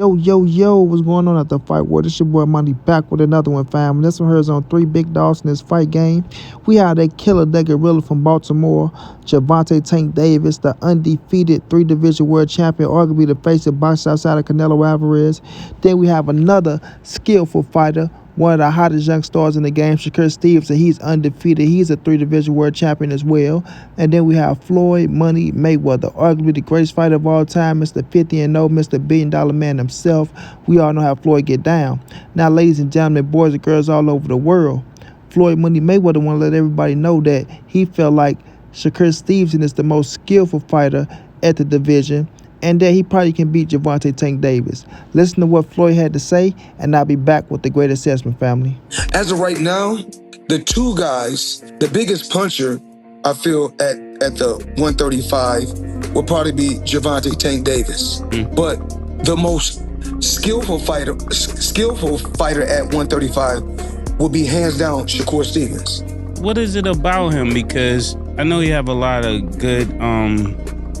Yo, what's going on at the fight world? This your boy Money back with another one, fam. This one here is on three big dogs in this fight game. We have that killer, that gorilla from Baltimore, Gervonta Tank Davis, the undefeated three-division world champion, arguably the face of box outside of Canelo Alvarez. Then we have another skillful fighter, one of the hottest young stars in the game, Shakur Stevenson. He's undefeated. He's a three-division world champion as well. And then we have Floyd Money Mayweather, arguably the greatest fighter of all time, Mr. 50-0, Mr. Billion-dollar man himself. We all know how Floyd get down. Now, ladies and gentlemen, boys and girls all over the world, Floyd Money Mayweather want to let everybody know that he felt like Shakur Stevenson is the most skillful fighter at the division, and that he probably can beat Gervonta Tank Davis. Listen to what Floyd had to say, and I'll be back with the great assessment, family. As of right now, the two guys, the biggest puncher, I feel, at the 135 will probably be Gervonta Tank Davis. But the most skillful fighter at 135 will be hands down Shakur Stevens. What is it about him? Because I know you have a lot of good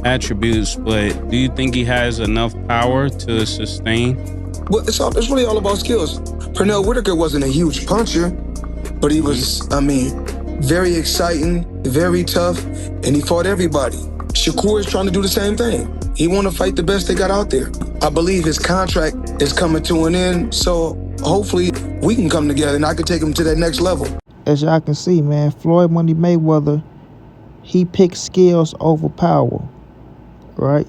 attributes, but do you think he has enough power to sustain? Well, it's really all about skills. Pernell Whitaker wasn't a huge puncher, but he was, very exciting, very tough, and he fought everybody. Shakur is trying to do the same thing. He want to fight the best they got out there. I believe his contract is coming to an end, so hopefully we can come together and I can take him to that next level. As y'all can see, man, Floyd Money Mayweather, he picked skills over power. Right?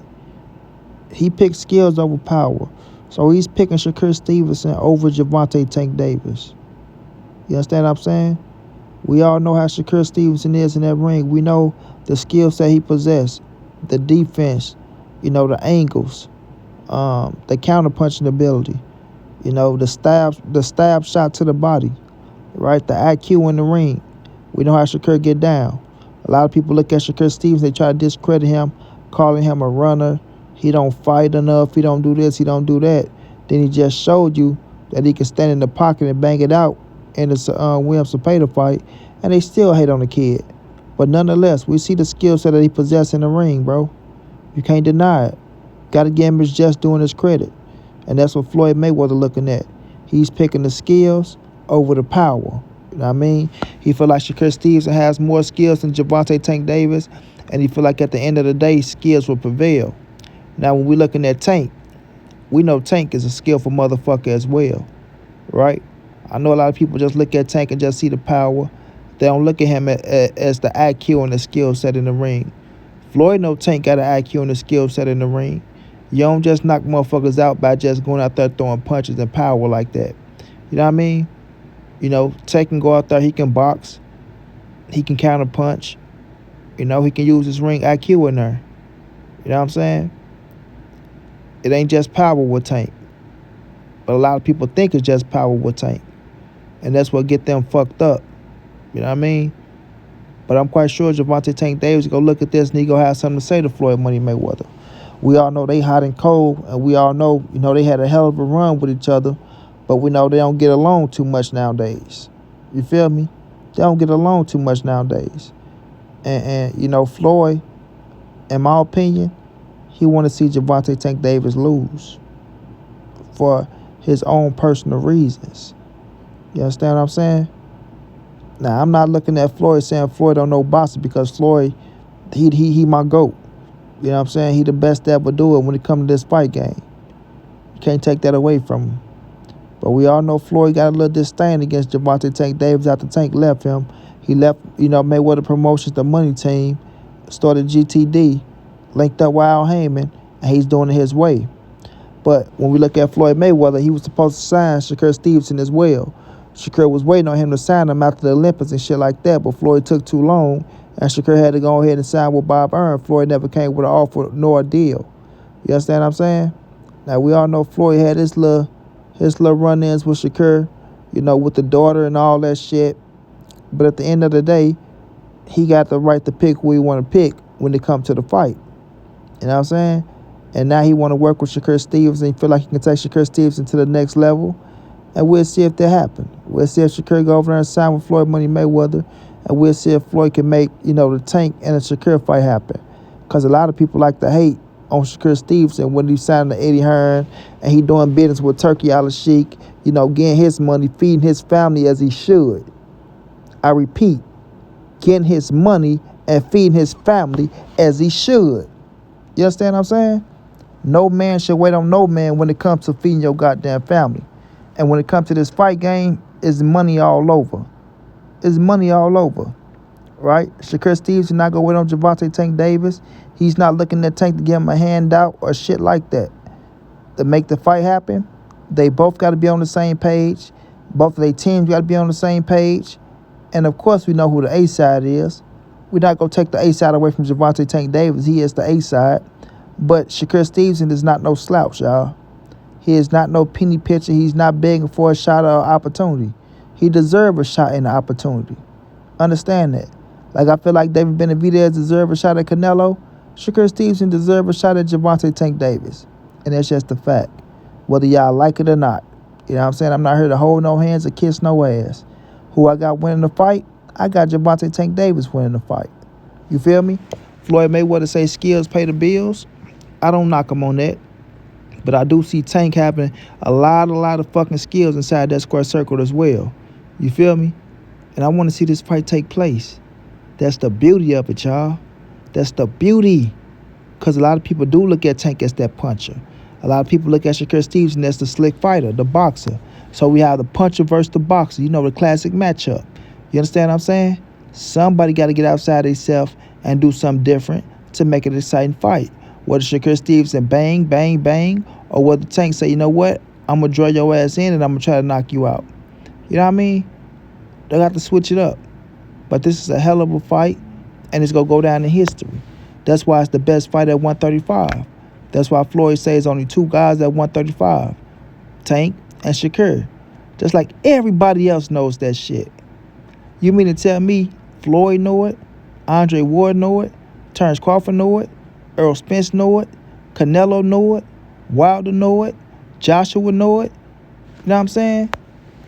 He picked skills over power. So he's picking Shakur Stevenson over Gervonta Tank Davis. You understand what I'm saying? We all know how Shakur Stevenson is in that ring. We know the skills that he possesses, the defense, the angles, the counter-punching ability, the stab shot to the body, right? The IQ in the ring. We know how Shakur get down. A lot of people look at Shakur Stevenson, they try to discredit him, calling him a runner. He don't fight enough. He don't do this. He don't do that. Then he just showed you that he can stand in the pocket and bang it out in the Williams Cepeda fight, and they still hate on the kid. But nonetheless, we see the skill set that he possesses in the ring, bro. You can't deny it. Got to give him his just doing his credit. And that's what Floyd Mayweather looking at. He's picking the skills over the power. You know what I mean? He feel like Shakur Stevenson has more skills than Gervonta Tank Davis, and he feel like at the end of the day, skills will prevail. Now, when we looking at Tank, we know Tank is a skillful motherfucker as well, right? I know a lot of people just look at Tank and just see the power. They don't look at him as the IQ and the skill set in the ring. Floyd know Tank got an IQ and a skill set in the ring. You don't just knock motherfuckers out by just going out there throwing punches and power like that. You know what I mean? Tank can go out there, he can box, he can counter punch. He can use his ring IQ in there. You know what I'm saying? It ain't just power with Tank. But a lot of people think it's just power with Tank. And that's what get them fucked up. You know what I mean? But I'm quite sure Gervonta Tank Davis going to look at this and he going to have something to say to Floyd Money Mayweather. We all know they hot and cold, and we all know, they had a hell of a run with each other, but we know they don't get along too much nowadays. You feel me? They don't get along too much nowadays. And Floyd, in my opinion, he want to see Gervonta Tank Davis lose for his own personal reasons. You understand what I'm saying? Now, I'm not looking at Floyd saying Floyd don't know boxing, because Floyd, he my GOAT. You know what I'm saying? He the best to ever do it when it comes to this fight game. You can't take that away from him. But we all know Floyd got a little disdain against Gervonta Tank Davis after Tank left him. He left, Mayweather Promotions, the money team, started GTD, linked up with Al Heyman, and he's doing it his way. But when we look at Floyd Mayweather, he was supposed to sign Shakur Stevenson as well. Shakur was waiting on him to sign him after the Olympics and shit like that, but Floyd took too long, and Shakur had to go ahead and sign with Bob Earn. Floyd never came with an offer nor a deal. You understand what I'm saying? Now, we all know Floyd had his little run-ins with Shakur, with the daughter and all that shit. But at the end of the day, he got the right to pick who he want to pick when it comes to the fight. You know what I'm saying? And now he want to work with Shakur Stevenson. He feel like he can take Shakur Stevenson to the next level. And we'll see if that happens. We'll see if Shakur go over there and sign with Floyd Money Mayweather. And we'll see if Floyd can make, the Tank and the Shakur fight happen. Because a lot of people like to hate on Shakur Stevenson when he signed to Eddie Hearn and he doing business with Turkey Al Sheikh, getting his money, feeding his family as he should. I repeat, getting his money and feeding his family as he should. You understand what I'm saying? No man should wait on no man when it comes to feeding your goddamn family. And when it comes to this fight game, it's money all over. It's money all over. Right? Shakur Stevenson not going to wait on Gervonta Tank Davis. He's not looking at Tank to give him a handout or shit like that. To make the fight happen, they both got to be on the same page. Both of their teams got to be on the same page. And, of course, we know who the A side is. We're not going to take the A side away from Gervonta Tank Davis. He is the A side. But Shakur Stevenson is not no slouch, y'all. He is not no penny pitcher. He's not begging for a shot or opportunity. He deserves a shot and an opportunity. Understand that. Like I feel like David Benavidez deserves a shot at Canelo. Shakur Stevenson deserves a shot at Gervonta Tank Davis. And that's just the fact. Whether y'all like it or not. You know what I'm saying? I'm not here to hold no hands or kiss no ass. Who I got winning the fight? I got Gervonta Tank Davis winning the fight. You feel me? Floyd Mayweather say skills pay the bills. I don't knock him on that. But I do see Tank having a lot of fucking skills inside that square circle as well. You feel me? And I want to see this fight take place. That's the beauty of it, y'all. That's the beauty. Because a lot of people do look at Tank as that puncher. A lot of people look at Shakur Stevenson as the slick fighter, the boxer. So we have the puncher versus the boxer. The classic matchup. You understand what I'm saying? Somebody got to get outside themselves and do something different to make it an exciting fight. Whether Shakur Stevenson bang, bang, bang, or whether Tank say, you know what, I'm going to draw your ass in and I'm going to try to knock you out. You know what I mean? They got to switch it up. But this is a hell of a fight, and it's going to go down in history. That's why it's the best fight at 135. That's why Floyd says only two guys at 135, Tank and Shakur. Just like everybody else knows that shit. You mean to tell me Floyd know it, Andre Ward know it, Terrence Crawford know it, Earl Spence know it, Canelo know it, Wilder know it, Joshua know it. You know what I'm saying?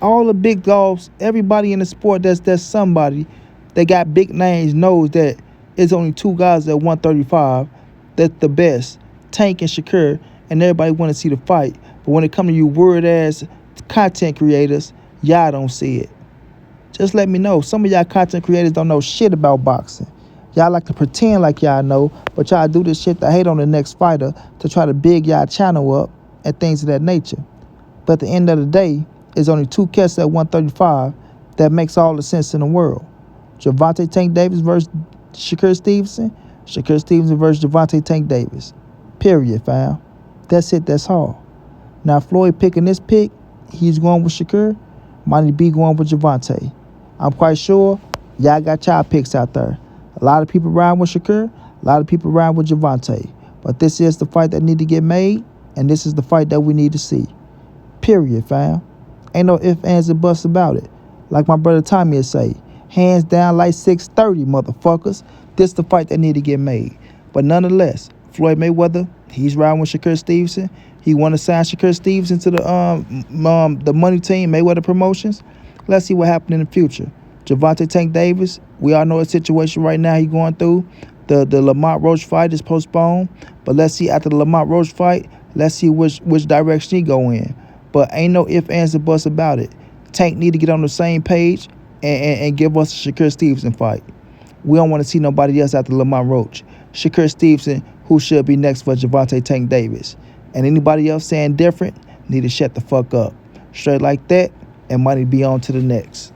All the big dogs, everybody in the sport that's somebody that got big names knows that it's only two guys at 135 that's the best, Tank and Shakur, and everybody want to see the fight. But when it comes to you word-ass content creators, y'all don't see it. Just let me know. Some of y'all content creators don't know shit about boxing. Y'all like to pretend like y'all know, but y'all do this shit to hate on the next fighter to try to big y'all channel up and things of that nature. But at the end of the day, it's only two cats at 135 that makes all the sense in the world. Gervonta Tank Davis versus Shakur Stevenson. Shakur Stevenson versus Gervonta Tank Davis. Period, fam. That's it, that's all. Now, Floyd picking this pick, he's going with Shakur. Monty B going with Gervonta. I'm quite sure y'all got y'all picks out there. A lot of people ride with Shakur, a lot of people ride with Gervonta. But this is the fight that need to get made, and this is the fight that we need to see. Period, fam. Ain't no ifs, ands, or buts about it. Like my brother Tommy would say, hands down like 630, motherfuckers. This the fight that need to get made. But nonetheless, Floyd Mayweather, he's riding with Shakur Stevenson. He want to sign Shakur Stevenson to the money team, Mayweather Promotions. Let's see what happens in the future. Gervonta Tank Davis, we all know the situation right now he going through. The Lamont Roach fight is postponed. But let's see after the Lamont Roach fight, let's see which direction he go in. But ain't no ifs, ands, or buts about it. Tank need to get on the same page and give us a Shakur Stevenson fight. We don't want to see nobody else after Lamont Roach. Shakur Stevenson, who should be next for Gervonta Tank Davis. And anybody else saying different, need to shut the fuck up. Straight like that, and money be on to the next.